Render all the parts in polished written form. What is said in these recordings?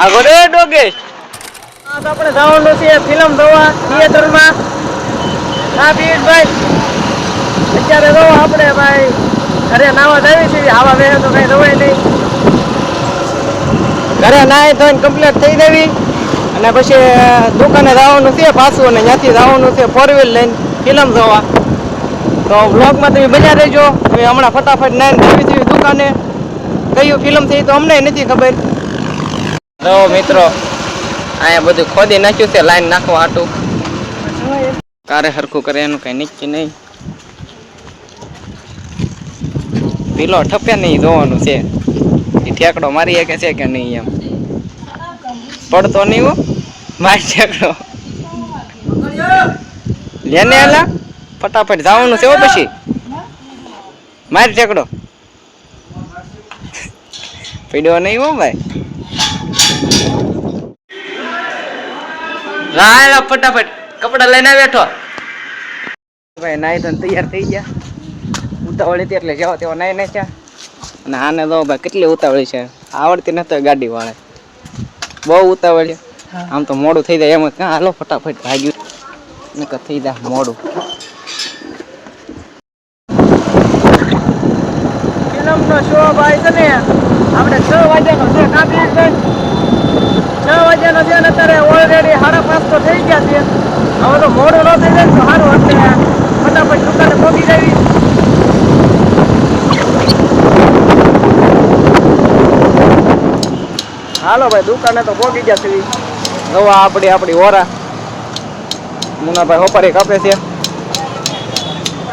આગો રે ડોગેશ આજ આપણે જવાનું છે ફિલ્મ જોવા થિયેટરમાં ના પીઠભાઈ અત્યારે જો આપણે ભાઈ ઘરે નાવા જાવી છે આવા વેહે તો કઈ રવાય નહીં ઘરે નાય ધોઈને કમ્પ્લીટ થઈ દેવી અને પછી દુકાને જવાનું છે પાછું અને ત્યાંથી જવાનું છે 4 વ્હીલ લઈને ફિલ્મ જોવા તો વ્લોગમાં તમે બન્યા રહેજો હવે હમણાં ફટાફટ નાઈને જાવી છે દુકાને કયું ફિલ્મ થઈ તો અમને નથી ખબર જો મિત્રો અહીંયા બધું ખોદી નાખ્યું છે લાઈન નાખવા હાટું કારે હરખું કરે એનું કઈ નક્કી નહીં પીલો ઠપ્યા નહીં જોવાનું છે એ ઠેકડો મારી શકે છે કે નહીં એમ પડતો નહીં હો મારી ઠેકડો લેને એલા ફટાફટ જવાનું છે પછી મારી ઠેકડો પીડ્યો નહીં હો ભાઈ રાયલા ફટાફટ કપડા લઈને બેઠો ભાઈ નાઈ તો તૈયાર થઈ ગયા ઉતાવળી હતી એટલે જાવ તેવો નાઈ નાખ્યા અને આને તો ભાઈ કેટલી ઉતાવળી છે આવડતી નથી ગાડી વાળે બહુ ઉતાવળી આમ તો મોડું થઈ જાય એમ જ હાલો ફટાફટ ભાગ્યું નકર થઈ જાય મોડું ફિલ્મનો શો ભાઈ છે ને આપણે 6 વાગ્યાનો છે કાપી 6 વાગ્યાનો છે ને અત્યારે ઓલરેડી 5:30 તો થઈ ગયા છે હવે તો મોડું ન થઈ જાય તો સારું એટલે ફટાફટ દુકાને પહોંચી જાવી હાલો ભાઈ દુકાને તો પહોંચી ગયા છે નવા આપણી ઓરા મુનાભાઈ હોપારી કાપે છે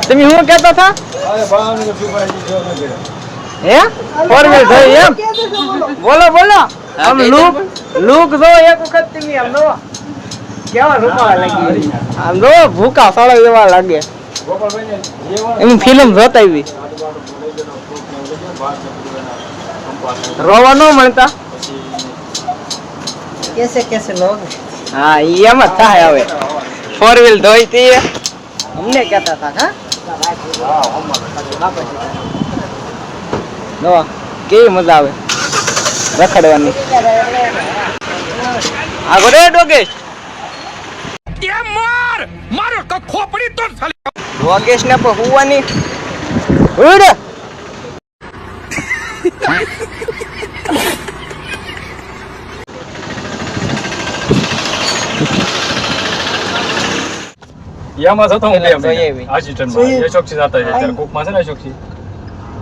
તમે શું કહેતા હતા હે 4 વ્હીલ થઈ એમ બોલો આમ લુક જો એક વખત તમે આમ જો કેવા રૂપા લાગી આમ જો ભૂકા સાળા એવા લાગે એમ ફિલ્મ જોતા આવી રોવા ન મળતા કેસે લોગ હા એમ જ થાય હવે 4 વ્હીલ ધોઈતી અમને કહેતા હતા હા કેવી મજા આવે રખડવાની આગો રે ડોગેશ મારો તો ખોપડી તો ડોગેશ ને પણ હુવાની ઉડ યામાં જતો હું આસિસ્ટન્ટમાં યશોક્ષી જતા છે ત્યારે કોકમાં છે ને યશોક્ષી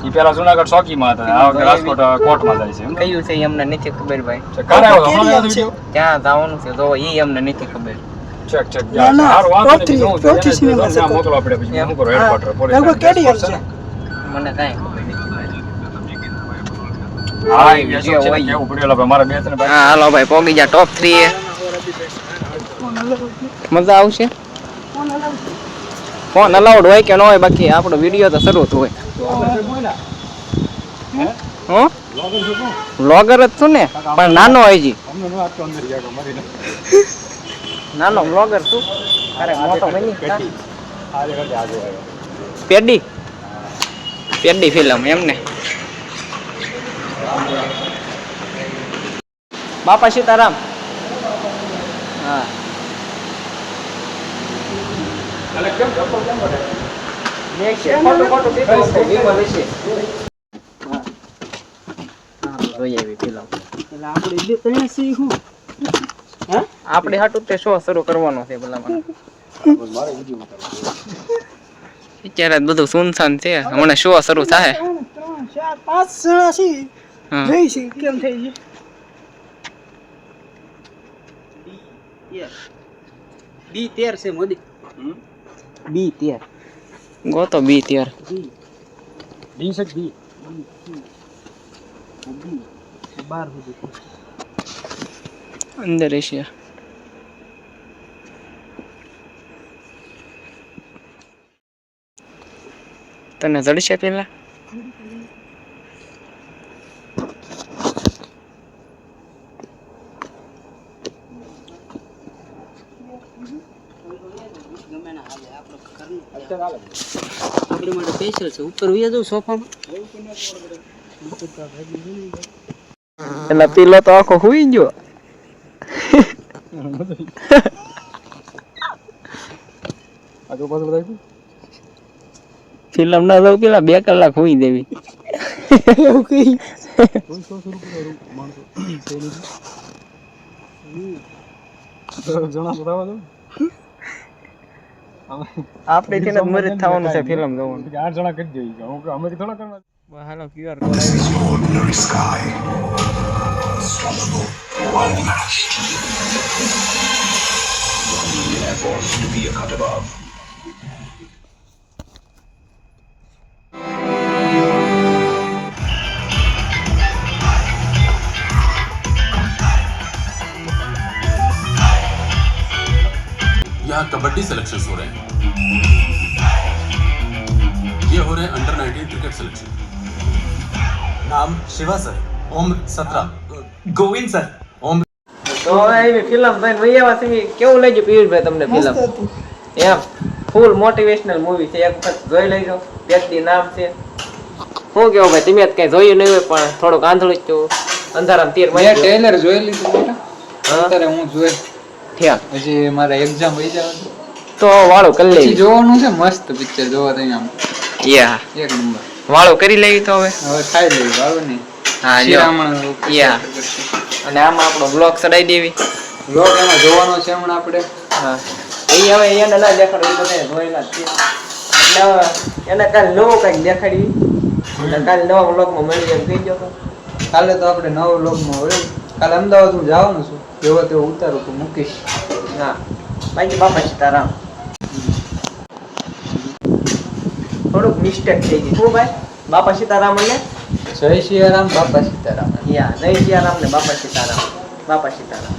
ઈ પેલા જુનાગઢ ચોકીમાં હતા આ રાજકોટ કોર્ટમાં જાય છે એમ કયું છે એમને નથી ખબર ભાઈ કારે આવ્યો હમણાં વિડિયો ક્યાં જવાનું છે તો ઈ અમને નથી ખબર ચેક હારું વાંધો નહીં હું મોકલો આપણે પછી હું કરો હેડક્વાર્ટર પોલીસ છે મને કાઈ હા એ યશોક્ષી કેવું પડેલા ભાઈ મારા બે ત્રણ ભાઈ હા હાલો ભાઈ પોગી જા ટોપ 3 એ મજા આવશે ફોન અલાઉડ હોય કે ન હોય બાકી આપણો વિડીયો તો શરૂ હોય વ્લોગર જ છું ને પણ નાનો હોય જી નાનો વ્લોગર છું અરે મોટો બની પેડી ફિલ્મ એમને બાપા સીતારામ હા કેમ જતો કેમ કરે ફોટો વિમલ છે હા જોઈએ એવી ફિલ્મ એટલે આપણે બે ત્રણ સી હું હે આપણે હાટું તે શો શરૂ કરવાનો છે ભલા મને મારે વિડિયો અત્યારે બધું સુનસાન છે હમણાં શો શરૂ થાય 3 4 5 જણા છે જોઈ છે કેમ થઈ છે B13 છે મોદી B13 ગોતો B13 બી સક બી 12 સુધી અંદર છે તને જડશે પેલા આપણે માટે સ્પેશિયલ છે ઉપર ઉયા દઉં સોફામાં એટલે પેલો તો આખો હુઈ ગયો. ફિલ્મ ના જોઉં પેલા 2 કલાક હુઈ દેવી. એવું કઈ આપણે થી મદદ થવાનું છે ફિલ્મ જોવાનું. 8 જણા કરી દઈએ અમે થોડા કરવા. હાલો QR કોડ આવી. यहाँ कबड्डी सिलेक्शन हो रहे हैं ये हो रहे हैं अंडर 19 क्रिकेट सिलेक्शन नाम शिवा सर उम्र 17 गोविंद सर उम्र તો હવે એવી ફિલ્મ જોઈને વહી આવ્યા છે. કેવું લાગ્યું પિયુષભાઈ તમને ફિલ્મ? એમ ફૂલ મોટિવેશનલ મૂવી છે, એક વખત જોઈ લેજો. વ્યક્તિ નામ છે શું કેવું ભાઈ? તમે કઈ જોયું નહીં હોય પણ થોડુંક આંધળું જ અંધારામ તીર મેં ટ્રેલર જોઈ લીધું બેટા. અત્યારે હું જોઈ થયા હજી મારે એક્ઝામ વહી જાવ તો વાળું કરી પછી લેવી. જોવાનું છે. મસ્ત પિક્ચર જોવા તો આમ યા એક નંબર. વાળું કરી લેવી તો હવે. હવે ખાઈ લેવું વાળું નહીં. હા, લ્યો. શિરામણ યા. અને આમાં આપણો બ્લોગ ચડાવી દેવી. લોક એમાં જોવાનો છે હમણાં આપણે. હા એ હવે એને ના દેખાડવું, એ બધા જોયેલા જ છે. એટલે હવે એને કાલે નવો કંઈક દેખાડવી એટલે કાલે નવા બ્લોગમાં મળી એમ કહી ગયો તો. કાલે તો આપણે નવો વ્લોગમાં હોય. કાલે અમદાવાદ હું જવાનું છું. જેવો તેવો ઉતારું તો મૂકીશ. હા બાકી બાપા સીતારામ. થોડુંક મિસ્ટેક થઈ ગઈ. શું ભાઈ? બાપા સીતારામ એટલે જય સિયારામ બાપા સીતારામ. યા જય સિયારામ ને બાપા સીતારામ. બાપા સીતારામ.